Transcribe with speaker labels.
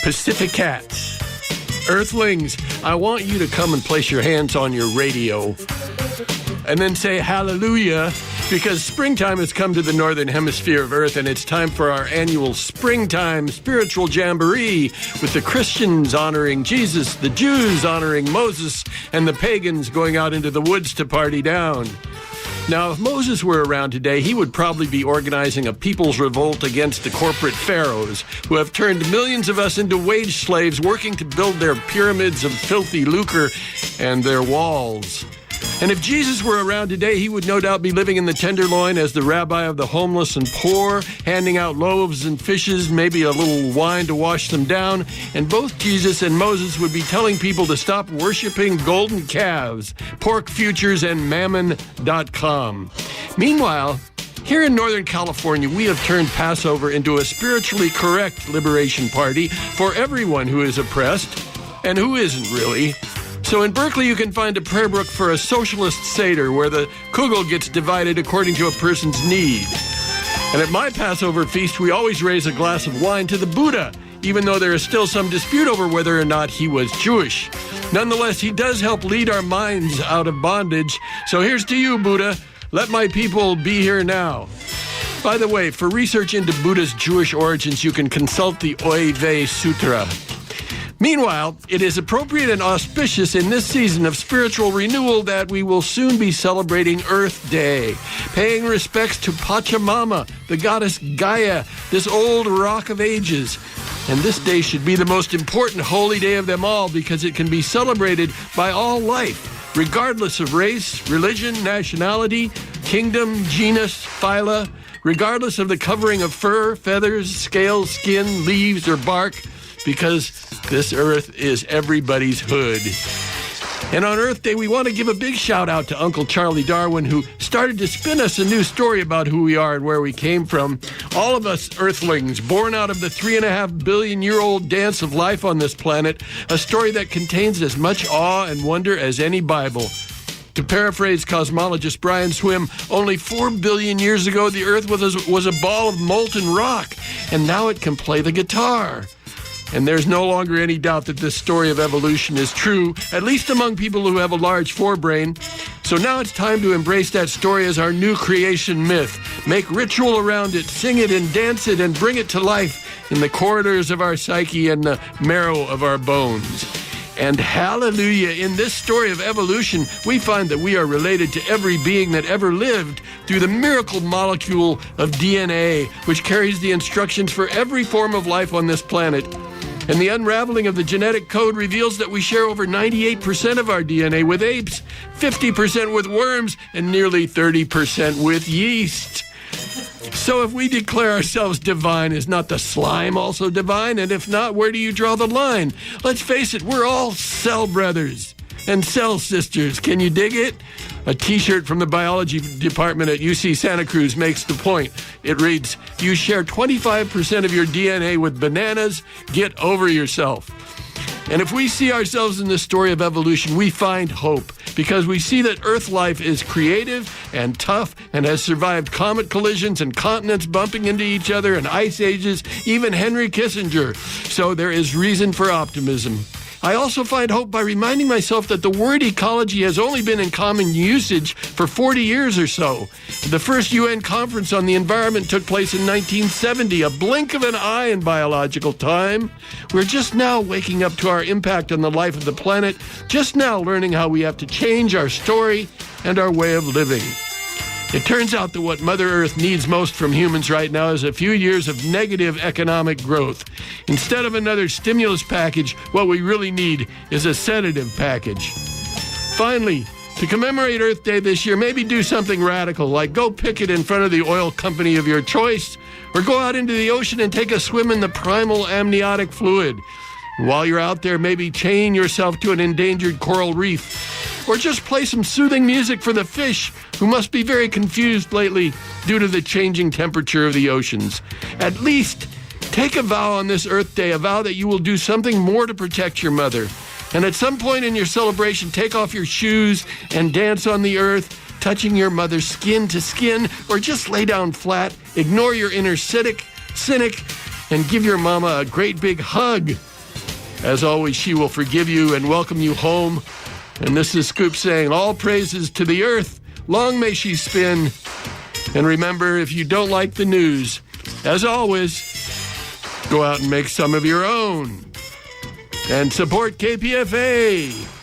Speaker 1: Pacific Cats. Earthlings, I want you to come and place your hands on your radio and then say hallelujah, because springtime has come to the northern hemisphere of Earth, and it's time for our annual springtime spiritual jamboree, with the Christians honoring Jesus, the Jews honoring Moses, and the pagans going out into the woods to party down. Now, if Moses were around today, he would probably be organizing a people's revolt against the corporate pharaohs who have turned millions of us into wage slaves working to build their pyramids of filthy lucre and their walls. And if Jesus were around today, he would no doubt be living in the Tenderloin as the rabbi of the homeless and poor, handing out loaves and fishes, maybe a little wine to wash them down. And both Jesus and Moses would be telling people to stop worshiping golden calves, pork futures, and mammon.com. Meanwhile, here in Northern California, we have turned Passover into a spiritually correct liberation party for everyone who is oppressed and who isn't really. So in Berkeley, you can find a prayer book for a socialist Seder where the kugel gets divided according to a person's need. And at my Passover feast, we always raise a glass of wine to the Buddha, even though there is still some dispute over whether or not he was Jewish. Nonetheless, he does help lead our minds out of bondage. So here's to you, Buddha. Let my people be here now. By the way, for research into Buddha's Jewish origins, you can consult the Oy Vey Sutra. Meanwhile, it is appropriate and auspicious in this season of spiritual renewal that we will soon be celebrating Earth Day, paying respects to Pachamama, the goddess Gaia, this old rock of ages. And this day should be the most important holy day of them all because it can be celebrated by all life, regardless of race, religion, nationality, kingdom, genus, phyla, regardless of the covering of fur, feathers, scales, skin, leaves, or bark, because this earth is everybody's hood. And on Earth Day, we want to give a big shout out to Uncle Charlie Darwin, who started to spin us a new story about who we are and where we came from. All of us Earthlings, born out of the 3.5 billion-year-old dance of life on this planet, a story that contains as much awe and wonder as any Bible. To paraphrase cosmologist Brian Swim, only 4 billion years ago, the Earth was a ball of molten rock, and now it can play the guitar. And there's no longer any doubt that this story of evolution is true, at least among people who have a large forebrain. So now it's time to embrace that story as our new creation myth. Make ritual around it, sing it and dance it, and bring it to life in the corridors of our psyche and the marrow of our bones. And hallelujah, in this story of evolution, we find that we are related to every being that ever lived through the miracle molecule of DNA, which carries the instructions for every form of life on this planet. And the unraveling of the genetic code reveals that we share over 98% of our DNA with apes, 50% with worms, and nearly 30% with yeast. So if we declare ourselves divine, is not the slime also divine? And if not, where do you draw the line? Let's face it, we're all cell brothers and cell sisters. Can you dig it? A t-shirt from the biology department at UC Santa Cruz makes the point. It reads, "You share 25% of your DNA with bananas. Get over yourself." And if we see ourselves in this story of evolution, we find hope, because we see that Earth life is creative and tough and has survived comet collisions and continents bumping into each other and ice ages, even Henry Kissinger. So there is reason for optimism. I also find hope by reminding myself that the word ecology has only been in common usage for 40 years or so. The first UN conference on the environment took place in 1970, a blink of an eye in biological time. We're just now waking up to our impact on the life of the planet, just now learning how we have to change our story and our way of living. It turns out that what Mother Earth needs most from humans right now is a few years of negative economic growth. Instead of another stimulus package, what we really need is a sedative package. Finally, to commemorate Earth Day this year, maybe do something radical, like go picket in front of the oil company of your choice, or go out into the ocean and take a swim in the primal amniotic fluid. While you're out there, maybe chain yourself to an endangered coral reef, or just play some soothing music for the fish, who must be very confused lately due to the changing temperature of the oceans. At least take a vow on this Earth Day, a vow that you will do something more to protect your mother. And at some point in your celebration, take off your shoes and dance on the earth, touching your mother skin to skin, or just lay down flat, ignore your inner cynic, and give your mama a great big hug. As always, she will forgive you and welcome you home. And this is Scoop saying, all praises to the earth. Long may she spin. And remember, if you don't like the news, as always, go out and make some of your own. And support KPFA.